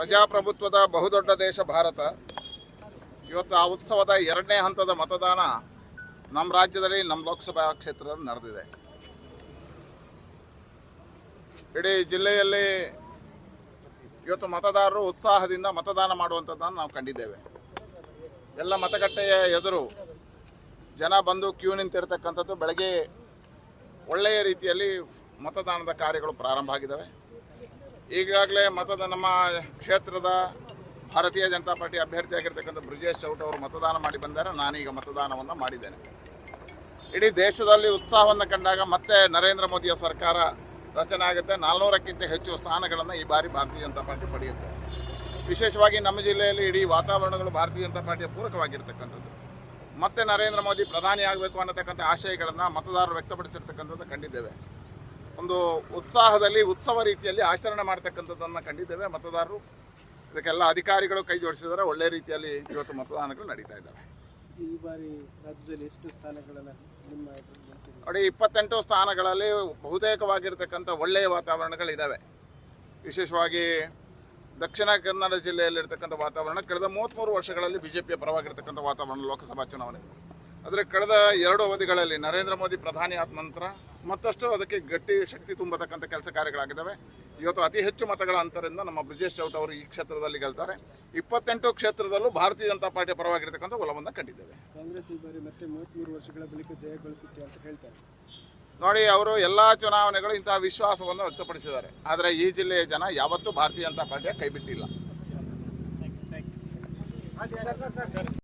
ಪ್ರಜಾಪ್ರಭುತ್ವದ ಬಹುದೊಡ್ಡ ದೇಶ ಭಾರತ. ಇವತ್ತು ಆ ಉತ್ಸವದ ಎರಡನೇ ಹಂತದ ಮತದಾನ ನಮ್ಮ ರಾಜ್ಯದಲ್ಲಿ, ನಮ್ಮ ಲೋಕಸಭಾ ಕ್ಷೇತ್ರದಲ್ಲಿ ನಡೆದಿದೆ. ಇಡೀ ಜಿಲ್ಲೆಯಲ್ಲಿ ಇವತ್ತು ಮತದಾರರು ಉತ್ಸಾಹದಿಂದ ಮತದಾನ ಮಾಡುವಂಥದ್ದನ್ನು ನಾವು ಕಂಡಿದ್ದೇವೆ. ಎಲ್ಲ ಮತಗಟ್ಟೆಯ ಎದುರು ಜನ ಬಂದು ಕ್ಯೂ ನಿಂತಿರ್ತಕ್ಕಂಥದ್ದು. ಬೆಳಗ್ಗೆ ಒಳ್ಳೆಯ ರೀತಿಯಲ್ಲಿ ಮತದಾನದ ಕಾರ್ಯಗಳು ಪ್ರಾರಂಭ ಆಗಿದ್ದಾವೆ. ಈಗಾಗಲೇ ನಮ್ಮ ಕ್ಷೇತ್ರದ ಭಾರತೀಯ ಜನತಾ ಪಾರ್ಟಿ ಅಭ್ಯರ್ಥಿಯಾಗಿರ್ತಕ್ಕಂಥ ಬ್ರಿಜೇಶ್ ಚೌಟ ಅವರು ಮತದಾನ ಮಾಡಿ ಬಂದರೆ, ನಾನೀಗ ಮತದಾನವನ್ನು ಮಾಡಿದ್ದೇನೆ. ಇಡೀ ದೇಶದಲ್ಲಿ ಉತ್ಸಾಹವನ್ನು ಕಂಡಾಗ ಮತ್ತೆ ನರೇಂದ್ರ ಮೋದಿಯ ಸರ್ಕಾರ ರಚನೆ ಆಗುತ್ತೆ. 400ಕ್ಕಿಂತ ಹೆಚ್ಚು ಸ್ಥಾನಗಳನ್ನು ಈ ಬಾರಿ ಭಾರತೀಯ ಜನತಾ ಪಾರ್ಟಿ ಪಡೆಯುತ್ತೆ. ವಿಶೇಷವಾಗಿ ನಮ್ಮ ಜಿಲ್ಲೆಯಲ್ಲಿ ಇಡೀ ವಾತಾವರಣಗಳು ಭಾರತೀಯ ಜನತಾ ಪಾರ್ಟಿಯ ಪೂರಕವಾಗಿರ್ತಕ್ಕಂಥದ್ದು. ಮತ್ತೆ ನರೇಂದ್ರ ಮೋದಿ ಪ್ರಧಾನಿ ಆಗಬೇಕು ಅನ್ನತಕ್ಕಂಥ ಆಶಯಗಳನ್ನು ಮತದಾರರು ವ್ಯಕ್ತಪಡಿಸಿರ್ತಕ್ಕಂಥದ್ದು ಕಂಡಿದ್ದೇವೆ. ಒಂದು ಉತ್ಸಾಹದಲ್ಲಿ ಉತ್ಸವ ರೀತಿಯಲ್ಲಿ ಆಚರಣೆ ಮಾಡ್ತಕ್ಕಂಥದ್ದನ್ನು ಕಂಡಿದ್ದೇವೆ. ಮತದಾರರು ಇದಕ್ಕೆಲ್ಲ ಅಧಿಕಾರಿಗಳು ಕೈ ಜೋಡಿಸಿದರೆ ಒಳ್ಳೆಯ ರೀತಿಯಲ್ಲಿ ಇವತ್ತು ಮತದಾನಗಳು ನಡೀತಾ ಇದ್ದಾವೆ. ಈ ಬಾರಿ ರಾಜ್ಯದಲ್ಲಿ ಎಷ್ಟು ಸ್ಥಾನಗಳನ್ನು ನಿಮ್ಮ ನೋಡಿ, 28 ಸ್ಥಾನಗಳಲ್ಲಿ ಬಹುತೇಕವಾಗಿರ್ತಕ್ಕಂಥ ಒಳ್ಳೆಯ ವಾತಾವರಣಗಳಿದ್ದಾವೆ. ವಿಶೇಷವಾಗಿ ದಕ್ಷಿಣ ಕನ್ನಡ ಜಿಲ್ಲೆಯಲ್ಲಿರ್ತಕ್ಕಂಥ ವಾತಾವರಣ ಕಳೆದ 33 ವರ್ಷಗಳಲ್ಲಿ ಬಿಜೆಪಿಯ ಪರವಾಗಿರ್ತಕ್ಕಂಥ ವಾತಾವರಣ ಲೋಕಸಭಾ ಚುನಾವಣೆ. ಆದರೆ ಕಳೆದ 2 ಅವಧಿಗಳಲ್ಲಿ ನರೇಂದ್ರ ಮೋದಿ ಪ್ರಧಾನಿ ಆದ ನಂತರ ಮತ್ತಷ್ಟು ಅದಕ್ಕೆ ಗಟ್ಟಿ ಶಕ್ತಿ ತುಂಬತಕ್ಕಂಥ ಕೆಲಸ ಕಾರ್ಯಗಳಾಗಿದ್ದಾವೆ. ಇವತ್ತು ಅತಿ ಹೆಚ್ಚು ಮತಗಳ ಅಂತರದಿಂದ ನಮ್ಮ ಬ್ರಿಜೇಶ್ ಚೌಟ ಅವರು ಈ ಕ್ಷೇತ್ರದಲ್ಲಿ ಗೆಲ್ತಾರೆ. 28 ಕ್ಷೇತ್ರದಲ್ಲೂ ಭಾರತೀಯ ಜನತಾ ಪಾರ್ಟಿಯ ಪರವಾಗಿರ್ತಕ್ಕಂಥ ಒಲವನ್ನು ಕಂಡಿದ್ದೇವೆ. ಕಾಂಗ್ರೆಸ್ ಈ ಬಾರಿ ಮತ್ತೆ 33 ವರ್ಷಗಳ ಬಳಿಕ ಜಯಗಳಿಸುತ್ತೆ ಅಂತ ಹೇಳ್ತಾರೆ. ನೋಡಿ, ಅವರು ಎಲ್ಲ ಚುನಾವಣೆಗಳು ಇಂತಹ ವಿಶ್ವಾಸವನ್ನು ವ್ಯಕ್ತಪಡಿಸಿದ್ದಾರೆ. ಆದರೆ ಈ ಜಿಲ್ಲೆಯ ಜನ ಯಾವತ್ತೂ ಭಾರತೀಯ ಜನತಾ ಪಾರ್ಟಿಯ ಕೈ ಬಿಟ್ಟಿಲ್ಲ.